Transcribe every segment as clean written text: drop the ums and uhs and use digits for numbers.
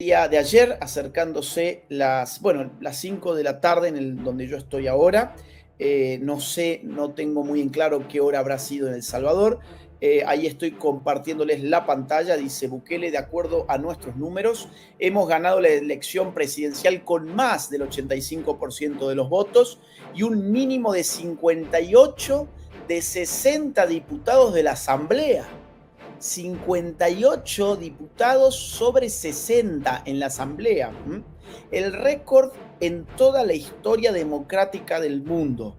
día de ayer, acercándose las 5 de la tarde donde yo estoy ahora. No sé, no tengo muy en claro qué hora habrá sido en El Salvador. Ahí estoy compartiéndoles la pantalla. Dice Bukele: de acuerdo a nuestros números, hemos ganado la elección presidencial con más del 85% de los votos y un mínimo de 58 de 60 diputados de la Asamblea. 58 diputados sobre 60 en la Asamblea. El récord en toda la historia democrática del mundo.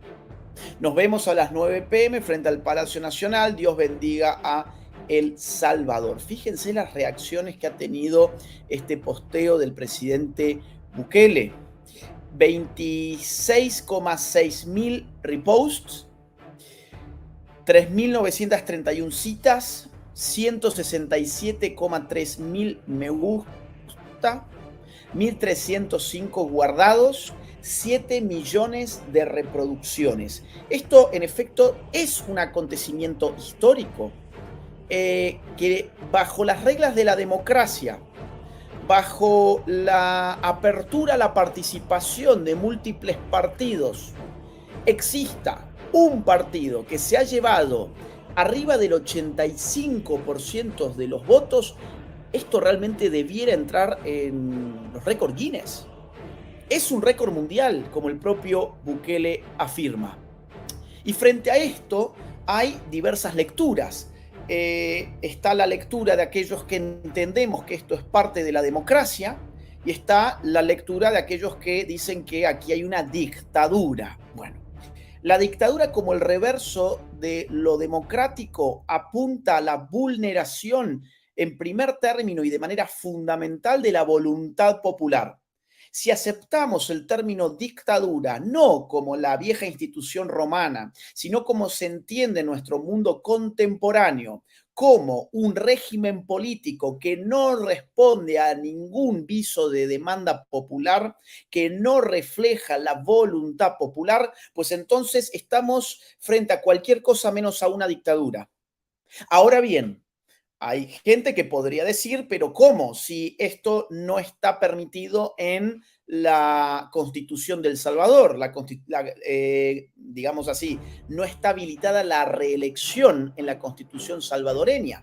Nos vemos a las 9 p.m. frente al Palacio Nacional. Dios bendiga a El Salvador. Fíjense las reacciones que ha tenido este posteo del presidente Bukele. 26,6 mil reposts, 3.931 citas, 167,3 mil me gusta, 1.305 guardados, 7 millones de reproducciones. Esto, en efecto, es un acontecimiento histórico que bajo las reglas de la democracia, bajo la apertura a la participación de múltiples partidos, exista un partido que se ha llevado arriba del 85% de los votos. Esto realmente debiera entrar en los récords Guinness. Es un récord mundial, como el propio Bukele afirma. Y frente a esto hay diversas lecturas. Está la lectura de aquellos que entendemos que esto es parte de la democracia y está la lectura de aquellos que dicen que aquí hay una dictadura. Bueno, la dictadura, como el reverso de lo democrático, apunta a la vulneración en primer término y de manera fundamental de la voluntad popular. Si aceptamos el término dictadura no como la vieja institución romana, sino como se entiende en nuestro mundo contemporáneo, como un régimen político que no responde a ningún viso de demanda popular, que no refleja la voluntad popular, pues entonces estamos frente a cualquier cosa menos a una dictadura. Ahora bien, hay gente que podría decir, pero ¿cómo? Si esto no está permitido en la Constitución de El Salvador, digamos así, no está habilitada la reelección en la Constitución salvadoreña.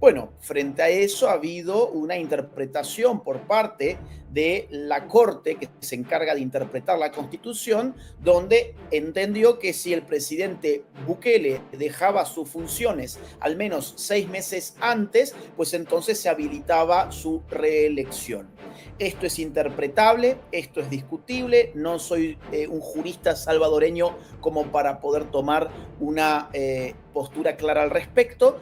Bueno, frente a eso ha habido una interpretación por parte de la Corte que se encarga de interpretar la Constitución, donde entendió que si el presidente Bukele dejaba sus funciones al menos 6 meses antes, pues entonces se habilitaba su reelección. Esto es interpretable, esto es discutible, no soy un jurista salvadoreño como para poder tomar una postura clara al respecto,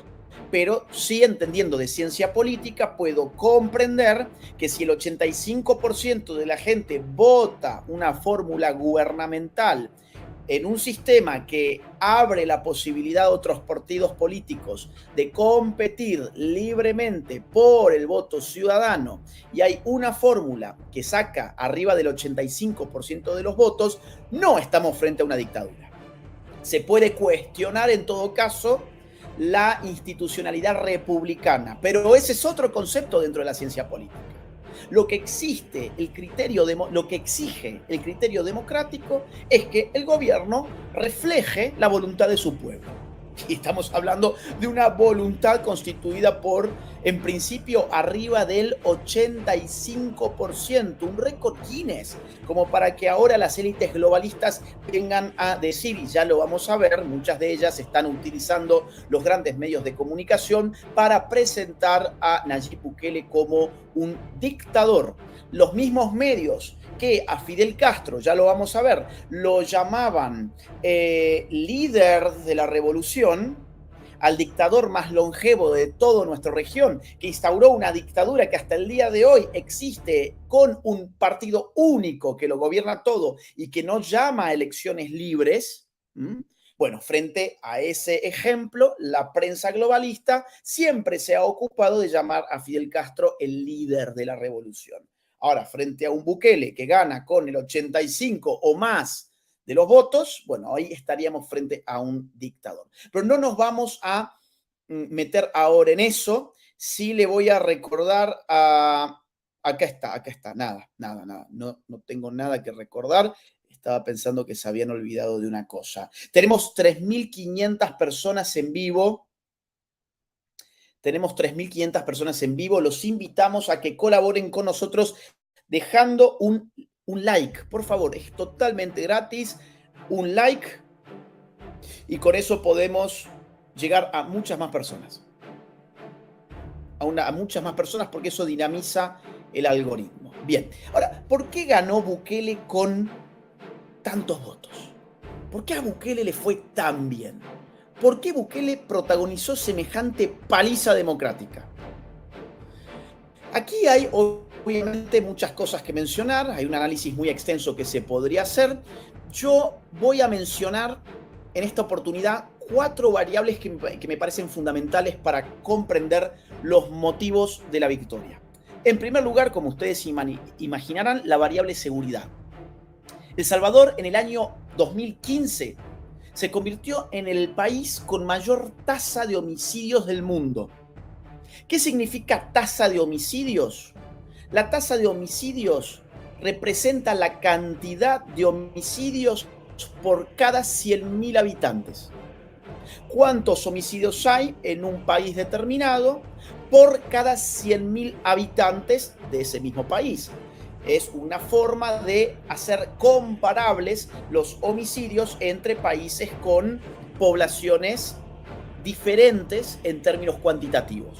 pero sí, entendiendo de ciencia política, puedo comprender que si el 85% de la gente vota una fórmula gubernamental en un sistema que abre la posibilidad a otros partidos políticos de competir libremente por el voto ciudadano, y hay una fórmula que saca arriba del 85% de los votos, no estamos frente a una dictadura. Se puede cuestionar en todo caso la institucionalidad republicana, pero ese es otro concepto dentro de la ciencia política. Lo que existe, lo que exige el criterio democrático es que el gobierno refleje la voluntad de su pueblo. Y estamos hablando de una voluntad constituida por, en principio, arriba del 85%, un récord Guinness, como para que ahora las élites globalistas vengan a decir, y ya lo vamos a ver, muchas de ellas están utilizando los grandes medios de comunicación para presentar a Nayib Bukele como un dictador. Los mismos medios que a Fidel Castro, ya lo vamos a ver, lo llamaban líder de la revolución, al dictador más longevo de toda nuestra región, que instauró una dictadura que hasta el día de hoy existe con un partido único que lo gobierna todo y que no llama a elecciones libres. Bueno, frente a ese ejemplo, la prensa globalista siempre se ha ocupado de llamar a Fidel Castro el líder de la revolución. Ahora, frente a un Bukele que gana con el 85 o más de los votos, bueno, ahí estaríamos frente a un dictador. Pero no nos vamos a meter ahora en eso. Sí le voy a recordar a acá está, nada, nada, nada. No, no tengo nada que recordar. Estaba pensando que se habían olvidado de una cosa. Tenemos 3.500 personas en vivo. Tenemos 3.500 personas en vivo. Los invitamos a que colaboren con nosotros dejando un like. Por favor, es totalmente gratis. Un like y con eso podemos llegar a muchas más personas. A muchas más personas porque eso dinamiza el algoritmo. Bien, ahora, ¿por qué ganó Bukele con tantos votos? ¿Por qué a Bukele le fue tan bien? ¿Por qué Bukele protagonizó semejante paliza democrática? Aquí hay obviamente muchas cosas que mencionar, hay un análisis muy extenso que se podría hacer. Yo voy a mencionar en esta oportunidad 4 variables que me parecen fundamentales para comprender los motivos de la victoria. En primer lugar, como ustedes imaginarán, la variable seguridad. El Salvador en el año 2015 se convirtió en el país con mayor tasa de homicidios del mundo. ¿Qué significa tasa de homicidios? La tasa de homicidios representa la cantidad de homicidios por cada 100.000 habitantes. ¿Cuántos homicidios hay en un país determinado por cada 100.000 habitantes de ese mismo país? Es una forma de hacer comparables los homicidios entre países con poblaciones diferentes en términos cuantitativos.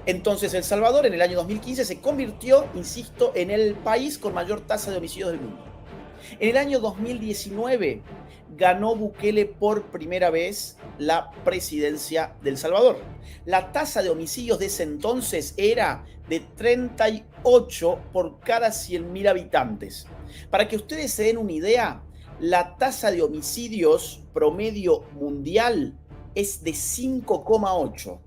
Entonces, El Salvador en el año 2015 se convirtió, insisto, en el país con mayor tasa de homicidios del mundo. En el año 2019 ganó Bukele por primera vez la presidencia de El Salvador. La tasa de homicidios de ese entonces era de 38 por cada 100.000 habitantes. Para que ustedes se den una idea, la tasa de homicidios promedio mundial es de 5,8.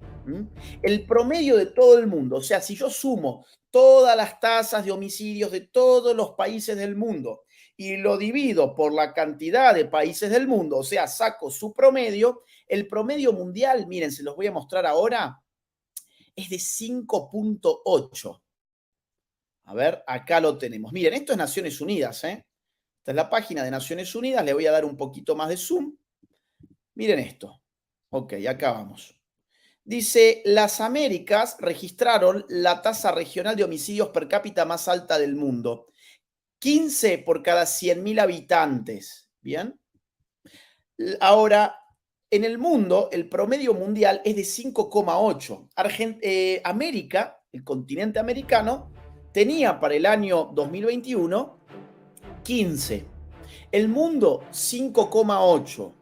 El promedio de todo el mundo, o sea, si yo sumo todas las tasas de homicidios de todos los países del mundo y lo divido por la cantidad de países del mundo, o sea, saco su promedio, el promedio mundial, miren, se los voy a mostrar ahora, es de 5,8. A ver, acá lo tenemos. Miren, esto es Naciones Unidas, ¿eh? Esta es la página de Naciones Unidas, le voy a dar un poquito más de zoom. Miren esto. Ok, acá vamos. Dice, las Américas registraron la tasa regional de homicidios per cápita más alta del mundo. 15 por cada 100.000 habitantes. ¿Bien? Ahora, en el mundo, el promedio mundial es de 5,8. América, el continente americano, tenía para el año 2021 15. El mundo, 5,8.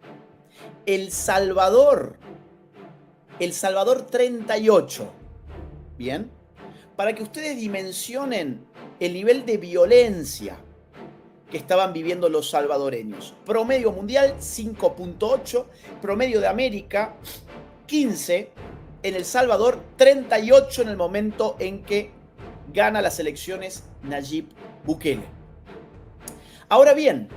El Salvador 38. Bien. Para que ustedes dimensionen el nivel de violencia que estaban viviendo los salvadoreños. Promedio mundial 5,8, promedio de América 15, en El Salvador 38 en el momento en que gana las elecciones Nayib Bukele. Ahora bien,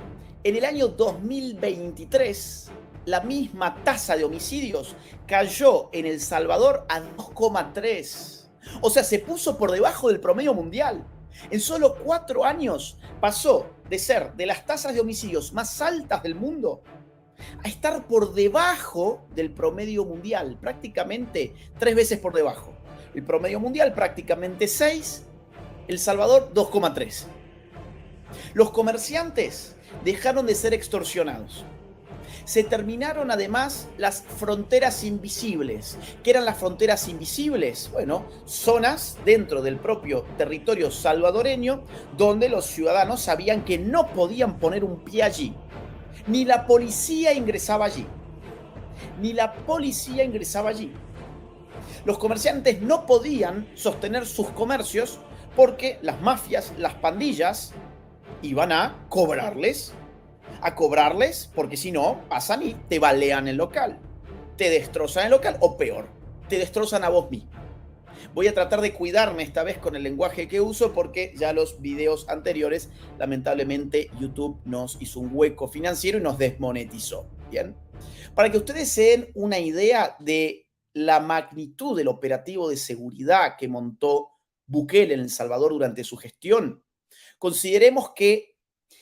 en el año 2023 la misma tasa de homicidios cayó en El Salvador a 2,3. O sea, se puso por debajo del promedio mundial. En solo 4 años pasó de ser de las tasas de homicidios más altas del mundo a estar por debajo del promedio mundial, prácticamente 3 veces por debajo. El promedio mundial prácticamente 6, El Salvador 2,3. Los comerciantes dejaron de ser extorsionados. Se terminaron además las fronteras invisibles. ¿Qué eran las fronteras invisibles? Bueno, zonas dentro del propio territorio salvadoreño donde los ciudadanos sabían que no podían poner un pie allí. Ni la policía ingresaba allí. Ni la policía ingresaba allí. Los comerciantes no podían sostener sus comercios porque las mafias, las pandillas, iban a cobrarles porque si no, pasan y te balean el local, te destrozan el local o peor, te destrozan a vos mismo. Voy a tratar de cuidarme esta vez con el lenguaje que uso porque ya los videos anteriores, lamentablemente, YouTube nos hizo un hueco financiero y nos desmonetizó. Bien, para que ustedes se den una idea de la magnitud del operativo de seguridad que montó Bukele en El Salvador durante su gestión, consideremos que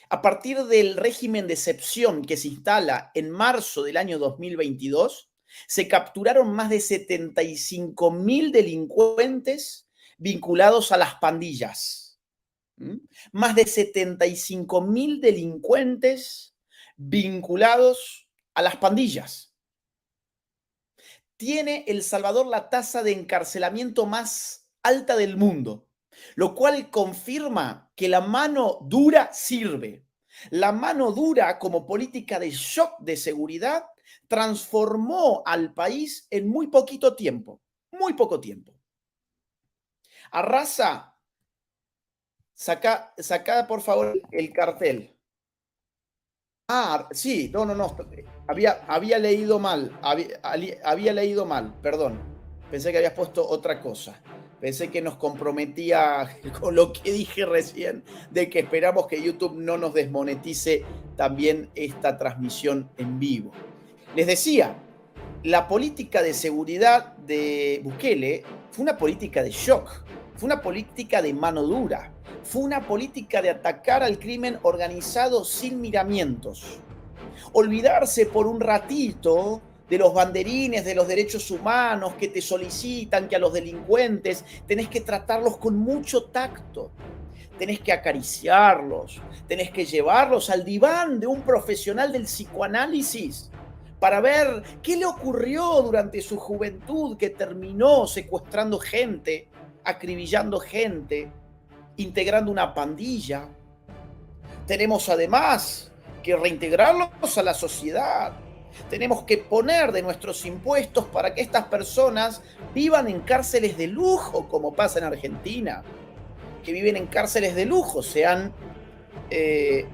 a partir del régimen de excepción que se instala en marzo del año 2022, se capturaron más de 75.000 delincuentes vinculados a las pandillas. Más de 75.000 delincuentes vinculados a las pandillas. Tiene El Salvador la tasa de encarcelamiento más alta del mundo, lo cual confirma que la mano dura sirve. La mano dura como política de shock de seguridad transformó al país en muy poquito tiempo, muy poco tiempo. Arrasa, saca por favor el cartel. Ah, sí, no. Había leído mal, había leído mal, perdón. Pensé que habías puesto otra cosa. Pensé que nos comprometía con lo que dije recién, de que esperamos que YouTube no nos desmonetice también esta transmisión en vivo. Les decía, la política de seguridad de Bukele fue una política de shock, fue una política de mano dura, fue una política de atacar al crimen organizado sin miramientos. Olvidarse por un ratito de los banderines de los derechos humanos que te solicitan que a los delincuentes tenés que tratarlos con mucho tacto, tenés que acariciarlos, tenés que llevarlos al diván de un profesional del psicoanálisis para ver qué le ocurrió durante su juventud que terminó secuestrando gente, acribillando gente, integrando una pandilla. Tenemos además que reintegrarlos a la sociedad. Tenemos que poner de nuestros impuestos para que estas personas vivan en cárceles de lujo, como pasa en Argentina, que viven en cárceles de lujo. Se han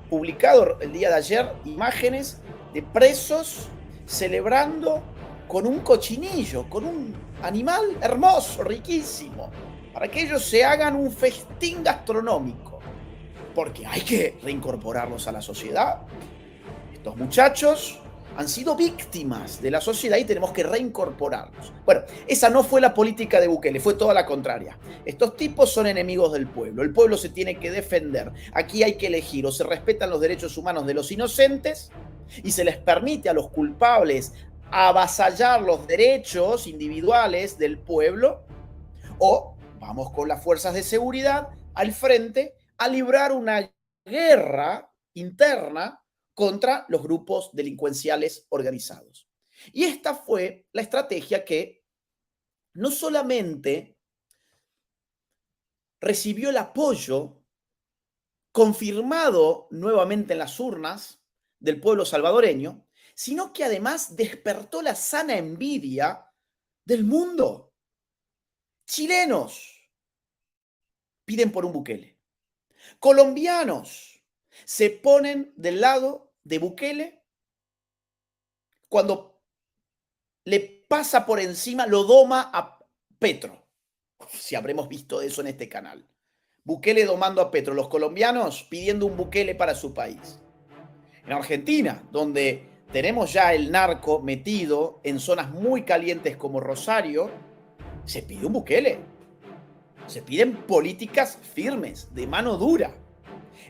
publicado el día de ayer imágenes de presos celebrando con un cochinillo, con un animal hermoso, riquísimo, para que ellos se hagan un festín gastronómico, porque hay que reincorporarlos a la sociedad. Estos muchachos han sido víctimas de la sociedad y tenemos que reincorporarlos. Bueno, esa no fue la política de Bukele, fue toda la contraria. Estos tipos son enemigos del pueblo, el pueblo se tiene que defender. Aquí hay que elegir, o se respetan los derechos humanos de los inocentes y se les permite a los culpables avasallar los derechos individuales del pueblo, o vamos con las fuerzas de seguridad al frente a librar una guerra interna contra los grupos delincuenciales organizados. Y esta fue la estrategia que no solamente recibió el apoyo confirmado nuevamente en las urnas del pueblo salvadoreño, sino que además despertó la sana envidia del mundo. Chilenos piden por un Bukele. Colombianos se ponen del lado de Bukele cuando le pasa por encima, lo doma a Petro. Si habremos visto eso en este canal. Bukele domando a Petro, los colombianos pidiendo un Bukele para su país. En Argentina, donde tenemos ya el narco metido en zonas muy calientes como Rosario, se pide un Bukele. Se piden políticas firmes, de mano dura.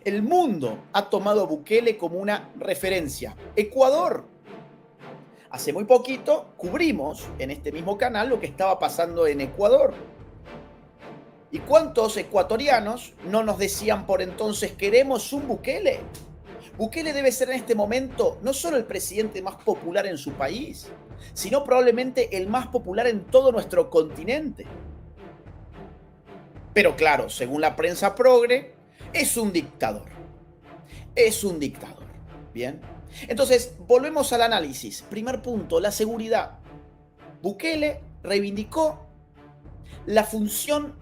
El mundo ha tomado a Bukele como una referencia. Ecuador. Hace muy poquito cubrimos en este mismo canal lo que estaba pasando en Ecuador. ¿Y cuántos ecuatorianos no nos decían por entonces queremos un Bukele? Bukele debe ser en este momento no solo el presidente más popular en su país, sino probablemente el más popular en todo nuestro continente. Pero claro, según la prensa progre, es un dictador. Es un dictador. Bien. Entonces, volvemos al análisis. Primer punto, la seguridad. Bukele reivindicó la función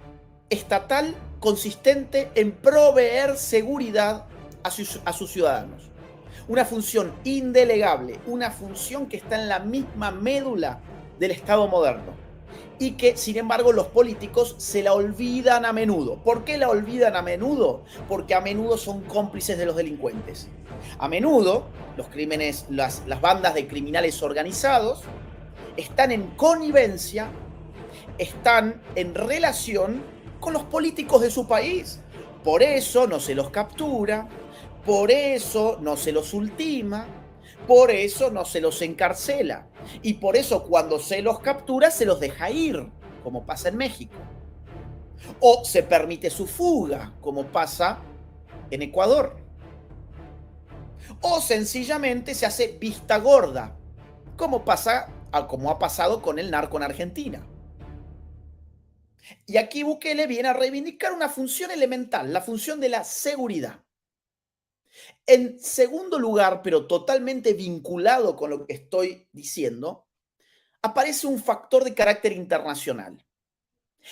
estatal consistente en proveer seguridad a sus ciudadanos. Una función indelegable, una función que está en la misma médula del Estado moderno y que, sin embargo, los políticos se la olvidan a menudo. ¿Por qué la olvidan a menudo? Porque a menudo son cómplices de los delincuentes. A menudo, los crímenes, las bandas de criminales organizados están en connivencia, están en relación con los políticos de su país. Por eso no se los captura, por eso no se los ultima, por eso no se los encarcela. Y por eso cuando se los captura se los deja ir, como pasa en México. O se permite su fuga, como pasa en Ecuador. O sencillamente se hace vista gorda, como ha pasado con el narco en Argentina. Y aquí Bukele viene a reivindicar una función elemental, la función de la seguridad. En segundo lugar, pero totalmente vinculado con lo que estoy diciendo, aparece un factor de carácter internacional.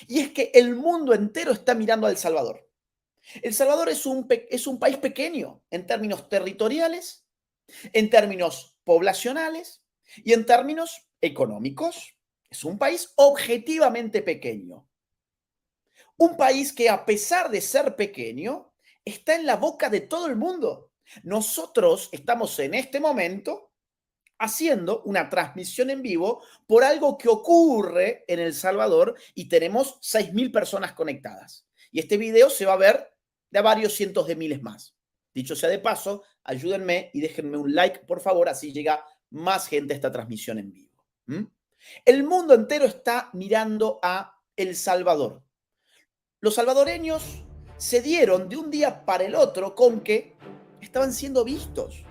Y es que el mundo entero está mirando a El Salvador. El Salvador es un país pequeño en términos territoriales, en términos poblacionales y en términos económicos. Es un país objetivamente pequeño. Un país que, a pesar de ser pequeño, está en la boca de todo el mundo. Nosotros estamos en este momento haciendo una transmisión en vivo por algo que ocurre en El Salvador y tenemos 6.000 personas conectadas. Y este video se va a ver de a varios cientos de miles más. Dicho sea de paso, ayúdenme y déjenme un like, por favor, así llega más gente a esta transmisión en vivo. El mundo entero está mirando a El Salvador. Los salvadoreños se dieron de un día para el otro con que estaban siendo vistos,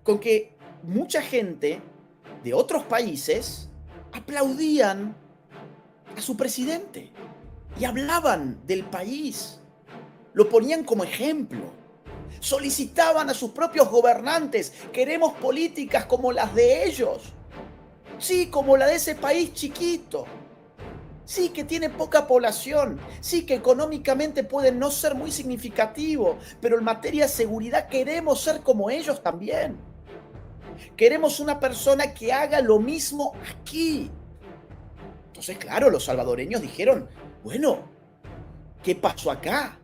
con que mucha gente de otros países aplaudían a su presidente y hablaban del país, lo ponían como ejemplo, solicitaban a sus propios gobernantes, queremos políticas como las de ellos, sí, como la de ese país chiquito. Sí, que tiene poca población, sí, que económicamente puede no ser muy significativo, pero en materia de seguridad queremos ser como ellos también. Queremos una persona que haga lo mismo aquí. Entonces, claro, los salvadoreños dijeron, bueno, ¿qué pasó acá?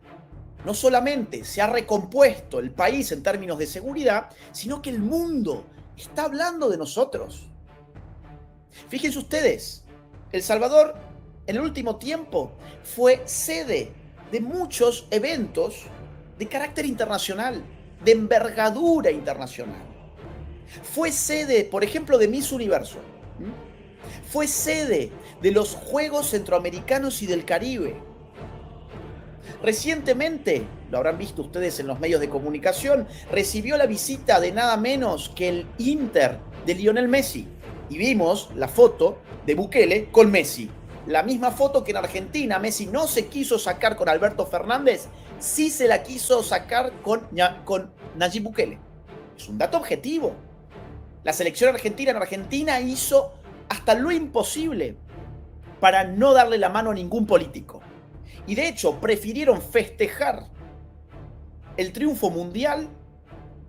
No solamente se ha recompuesto el país en términos de seguridad, sino que el mundo está hablando de nosotros. Fíjense ustedes, El Salvador en el último tiempo fue sede de muchos eventos de carácter internacional, de envergadura internacional. Fue sede, por ejemplo, de Miss Universo. Fue sede de los Juegos Centroamericanos y del Caribe. Recientemente, lo habrán visto ustedes en los medios de comunicación, recibió la visita de nada menos que el Inter de Lionel Messi. Y vimos la foto de Bukele con Messi. La misma foto que en Argentina Messi no se quiso sacar con Alberto Fernández, sí se la quiso sacar con Nayib Bukele. Es un dato objetivo. La selección argentina en Argentina hizo hasta lo imposible para no darle la mano a ningún político. Y de hecho prefirieron festejar el triunfo mundial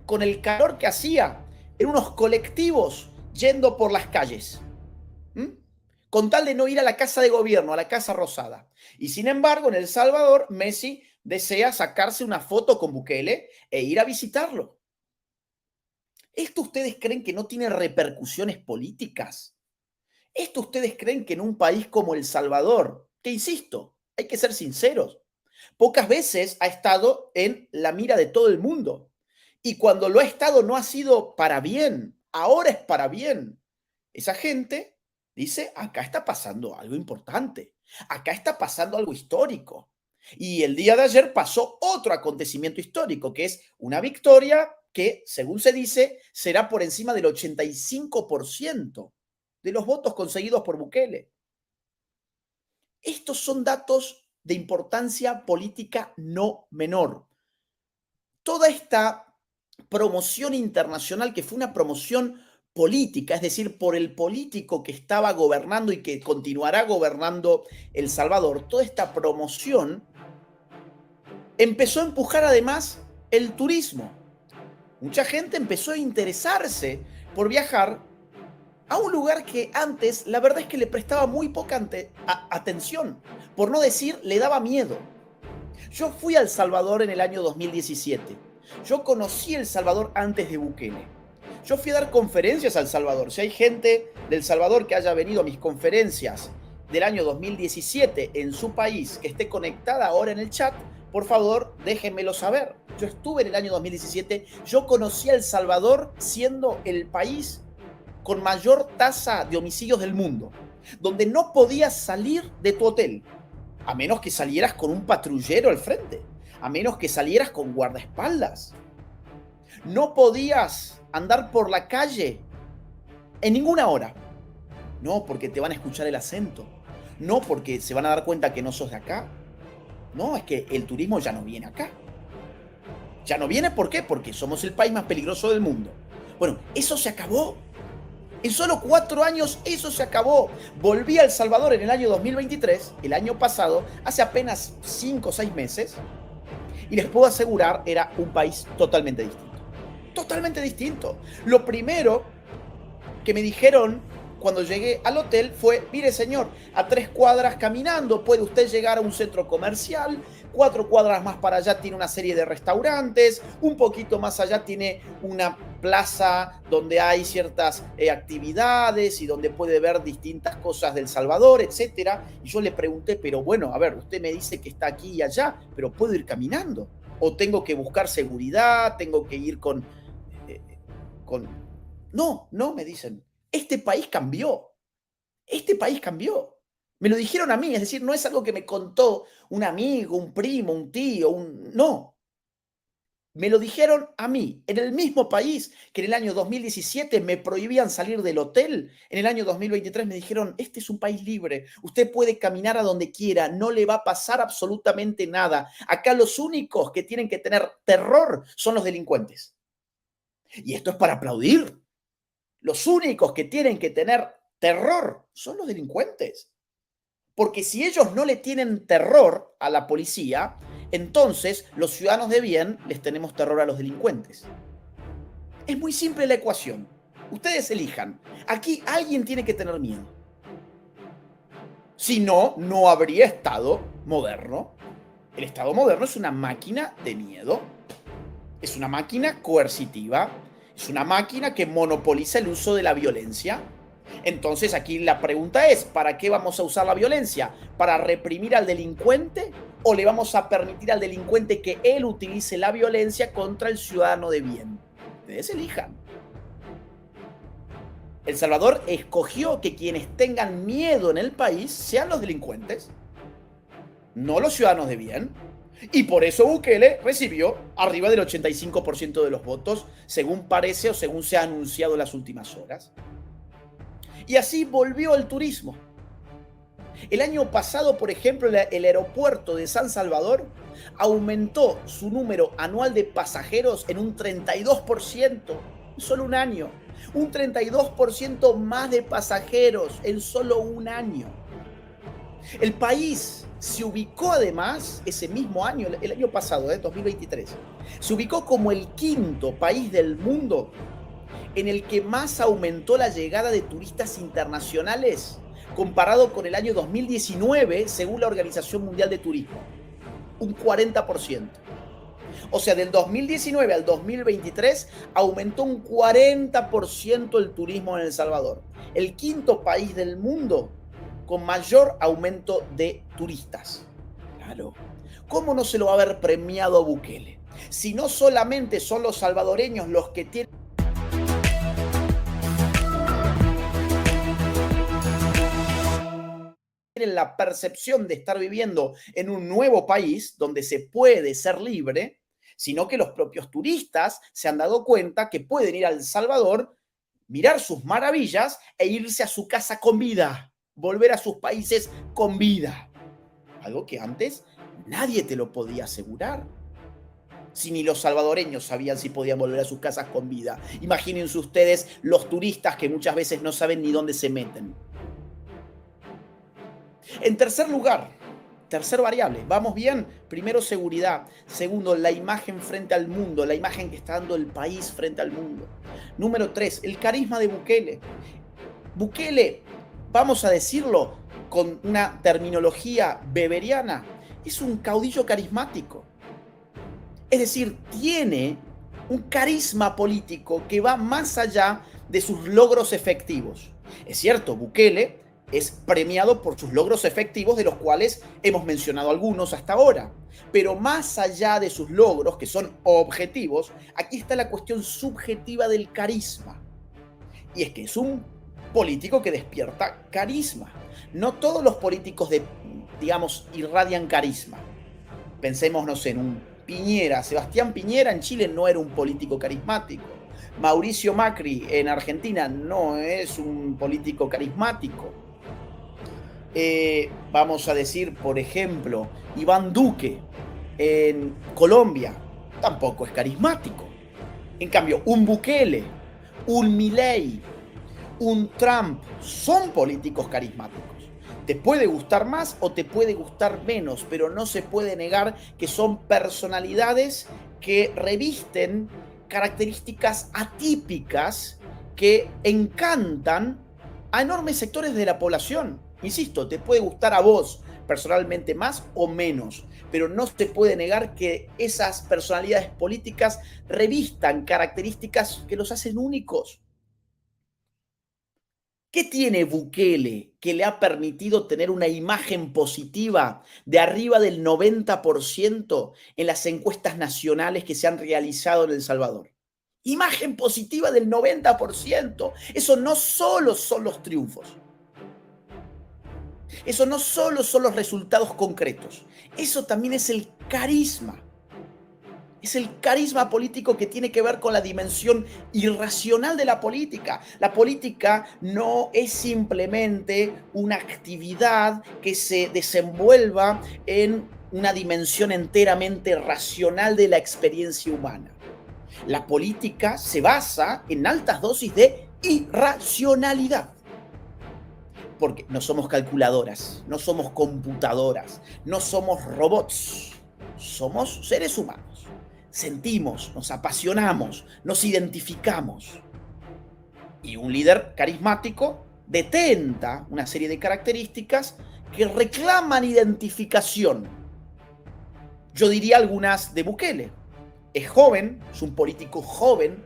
con el calor que hacía en unos colectivos yendo por las calles. Con tal de no ir a la Casa de Gobierno, a la Casa Rosada. Y sin embargo, en El Salvador, Messi desea sacarse una foto con Bukele e ir a visitarlo. ¿Esto ustedes creen que no tiene repercusiones políticas? ¿Esto ustedes creen que en un país como El Salvador, que insisto, hay que ser sinceros, pocas veces ha estado en la mira de todo el mundo? Y cuando lo ha estado no ha sido para bien, ahora es para bien. Esa gente dice, acá está pasando algo importante, acá está pasando algo histórico. Y el día de ayer pasó otro acontecimiento histórico, que es una victoria que, según se dice, será por encima del 85% de los votos conseguidos por Bukele. Estos son datos de importancia política no menor. Toda esta promoción internacional, que fue una promoción política, es decir, por el político que estaba gobernando y que continuará gobernando El Salvador, toda esta promoción empezó a empujar además el turismo. Mucha gente empezó a interesarse por viajar a un lugar que antes, la verdad es que le prestaba muy poca atención, por no decir, le daba miedo. Yo fui a El Salvador en el año 2017. Yo conocí El Salvador antes de Bukele. Yo fui a dar conferencias a El Salvador. Si hay gente del Salvador que haya venido a mis conferencias del año 2017 en su país que esté conectada ahora en el chat, por favor, déjenmelo saber. Yo estuve en el año 2017, yo conocí a El Salvador siendo el país con mayor tasa de homicidios del mundo, donde no podías salir de tu hotel, a menos que salieras con un patrullero al frente, a menos que salieras con guardaespaldas. No podías andar por la calle en ninguna hora. No, porque te van a escuchar el acento. No, porque se van a dar cuenta que no sos de acá. No, es que el turismo ya no viene acá. Ya no viene, ¿por qué? Porque somos el país más peligroso del mundo. Bueno, eso se acabó. En solo 4 años eso se acabó. Volví a El Salvador en el año 2023, el año pasado, hace apenas 5 o 6 meses, y les puedo asegurar, era un país totalmente distinto. Totalmente distinto. Lo primero que me dijeron cuando llegué al hotel fue: mire señor, a 3 cuadras caminando puede usted llegar a un centro comercial, 4 cuadras más para allá tiene una serie de restaurantes, un poquito más allá tiene una plaza donde hay ciertas actividades y donde puede ver distintas cosas del Salvador, etcétera. Y yo le pregunté, pero bueno, a ver, usted me dice que está aquí y allá, pero ¿puedo ir caminando? ¿O tengo que buscar seguridad? ¿Tengo que ir con... No, no, me dicen. Este país cambió. Este país cambió. Me lo dijeron a mí, es decir, no es algo que me contó un amigo, un primo, un tío, no. Me lo dijeron a mí, en el mismo país que en el año 2017 me prohibían salir del hotel. En el año 2023 me dijeron: este es un país libre, usted puede caminar a donde quiera, no le va a pasar absolutamente nada. Acá los únicos que tienen que tener terror son los delincuentes. Y esto es para aplaudir. Los únicos que tienen que tener terror son los delincuentes. Porque si ellos no le tienen terror a la policía, entonces los ciudadanos de bien les tenemos terror a los delincuentes. Es muy simple la ecuación. Ustedes elijan. Aquí alguien tiene que tener miedo. Si no, no habría Estado moderno. El Estado moderno es una máquina de miedo. Es una máquina coercitiva. Es una máquina que monopoliza el uso de la violencia. Entonces aquí la pregunta es: ¿para qué vamos a usar la violencia? ¿Para reprimir al delincuente? ¿O le vamos a permitir al delincuente que él utilice la violencia contra el ciudadano de bien? Ustedes elijan. El Salvador escogió que quienes tengan miedo en el país sean los delincuentes, no los ciudadanos de bien. Y por eso Bukele recibió arriba del 85% de los votos, según parece o según se ha anunciado en las últimas horas. Y así volvió el turismo. El año pasado, por ejemplo, el aeropuerto de San Salvador aumentó su número anual de pasajeros en un 32%, en solo un año. Un 32% más de pasajeros en solo un año. El país se ubicó además ese mismo año, el año pasado, 2023, se ubicó como el 5º país del mundo en el que más aumentó la llegada de turistas internacionales comparado con el año 2019, según la Organización Mundial de Turismo. Un 40%. O sea, del 2019 al 2023 aumentó un 40% el turismo en El Salvador. El 5º país del mundo con mayor aumento de turistas. Claro. ¿Cómo no se lo va a haber premiado a Bukele? Si no solamente son los salvadoreños los que tienen la percepción de estar viviendo en un nuevo país donde se puede ser libre, sino que los propios turistas se han dado cuenta que pueden ir a El Salvador, mirar sus maravillas e irse a su casa con vida, volver a sus países con vida. Algo que antes nadie te lo podía asegurar. Si ni los salvadoreños sabían si podían volver a sus casas con vida. Imagínense ustedes los turistas que muchas veces no saben ni dónde se meten. En tercer lugar, tercer variable, vamos bien. Primero, seguridad. Segundo, la imagen frente al mundo, la imagen que está dando el país frente al mundo. Número 3, el carisma de Bukele. Bukele, vamos a decirlo con una terminología beberiana, es un caudillo carismático. Es decir, tiene un carisma político que va más allá de sus logros efectivos. Es cierto, Bukele es premiado por sus logros efectivos, de los cuales hemos mencionado algunos hasta ahora. Pero más allá de sus logros, que son objetivos, aquí está la cuestión subjetiva del carisma. Y es que es un político que despierta carisma. No todos los políticos, digamos, irradian carisma. Pensémonos en un Piñera. Sebastián Piñera en Chile no era un político carismático. Mauricio Macri en Argentina no es un político carismático. Vamos a decir, por ejemplo, Iván Duque en Colombia tampoco es carismático. En cambio, un Bukele, un Milei, un Trump son políticos carismáticos. Te puede gustar más o te puede gustar menos, pero no se puede negar que son personalidades que revisten características atípicas que encantan a enormes sectores de la población. Insisto, te puede gustar a vos personalmente más o menos, pero no se puede negar que esas personalidades políticas revistan características que los hacen únicos. ¿Qué tiene Bukele que le ha permitido tener una imagen positiva de arriba del 90% en las encuestas nacionales que se han realizado en El Salvador? Imagen positiva del 90%. Eso no solo son los triunfos. Eso no solo son los resultados concretos. Eso también es el carisma. Es el carisma político que tiene que ver con la dimensión irracional de la política. La política no es simplemente una actividad que se desenvuelva en una dimensión enteramente racional de la experiencia humana. La política se basa en altas dosis de irracionalidad. Porque no somos calculadoras, no somos computadoras, no somos robots, somos seres humanos. Sentimos, nos apasionamos, nos identificamos. Y un líder carismático detenta una serie de características que reclaman identificación. Yo diría algunas de Bukele. Es joven, es un político joven,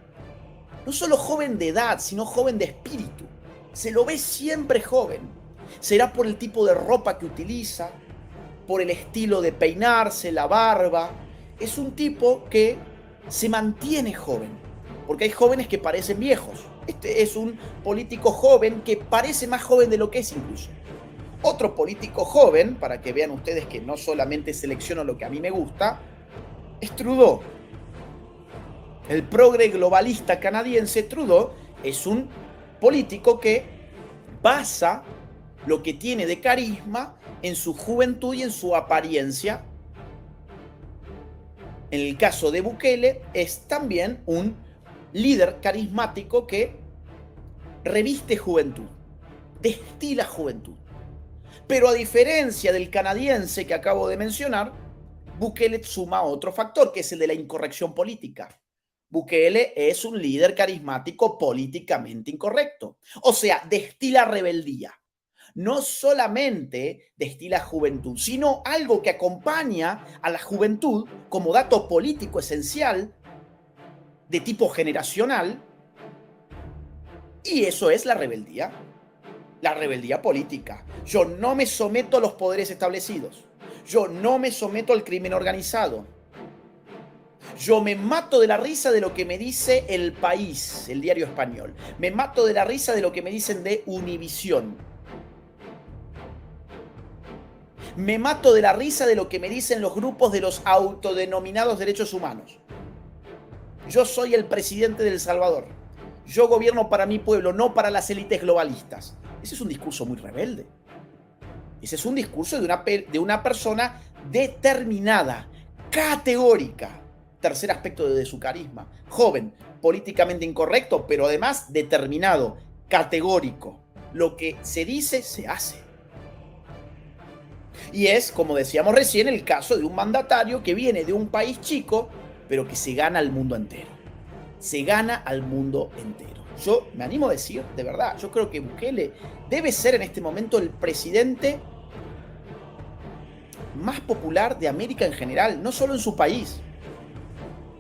no solo joven de edad, sino joven de espíritu. Se lo ve siempre joven. Será por el tipo de ropa que utiliza, por el estilo de peinarse, la barba. Es un tipo que se mantiene joven, porque hay jóvenes que parecen viejos. Este es un político joven que parece más joven de lo que es incluso. Otro político joven, para que vean ustedes que no solamente selecciono lo que a mí me gusta, es Trudeau. El progre globalista canadiense Trudeau es un político que basa lo que tiene de carisma en su juventud y en su apariencia. En el caso de Bukele, es también un líder carismático que reviste juventud, destila juventud. Pero a diferencia del canadiense que acabo de mencionar, Bukele suma otro factor, que es el de la incorrección política. Bukele es un líder carismático políticamente incorrecto. O sea, destila rebeldía. No solamente destila juventud, sino algo que acompaña a la juventud como dato político esencial de tipo generacional, y eso es la rebeldía política. Yo no me someto a los poderes establecidos. Yo no me someto al crimen organizado. Yo me mato de la risa de lo que me dice El País, el diario español. Me mato de la risa de lo que me dicen de Univisión. Me mato de la risa de lo que me dicen los grupos de los autodenominados derechos humanos. Yo soy el presidente de El Salvador. Yo gobierno para mi pueblo, no para las élites globalistas. Ese es un discurso muy rebelde. Ese es un discurso de una persona determinada, categórica. Tercer aspecto de su carisma. Joven, políticamente incorrecto, pero además determinado, categórico. Lo que se dice, se hace. Y es, como decíamos recién, el caso de un mandatario que viene de un país chico, pero que se gana al mundo entero. Se gana al mundo entero. Yo me animo a decir, de verdad, yo creo que Bukele debe ser en este momento el presidente más popular de América en general, no solo en su país,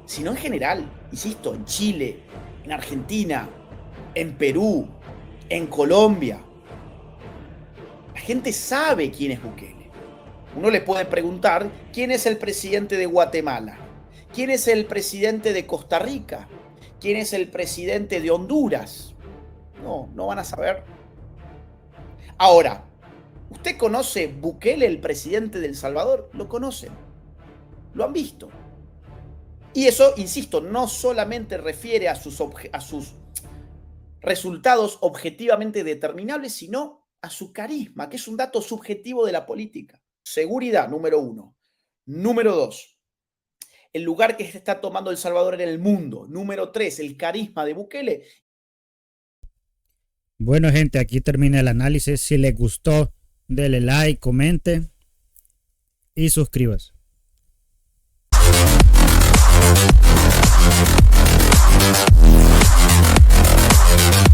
sino en general. Insisto, en Chile, en Argentina, en Perú, en Colombia. gente sabe quién es Bukele. Uno le puede preguntar quién es el presidente de Guatemala, quién es el presidente de Costa Rica, quién es el presidente de Honduras. No van a saber. Ahora, ¿usted conoce Bukele, el presidente de El Salvador? Lo conocen, lo han visto. Y eso, insisto, no solamente refiere a sus resultados objetivamente determinables, sino a su carisma, que es un dato subjetivo de la política. Seguridad, número 1. Número 2, el lugar que se está tomando El Salvador en el mundo. Número 3, el carisma de Bukele. Bueno, gente, aquí termina el análisis. Si les gustó, denle like, comente y suscríbase.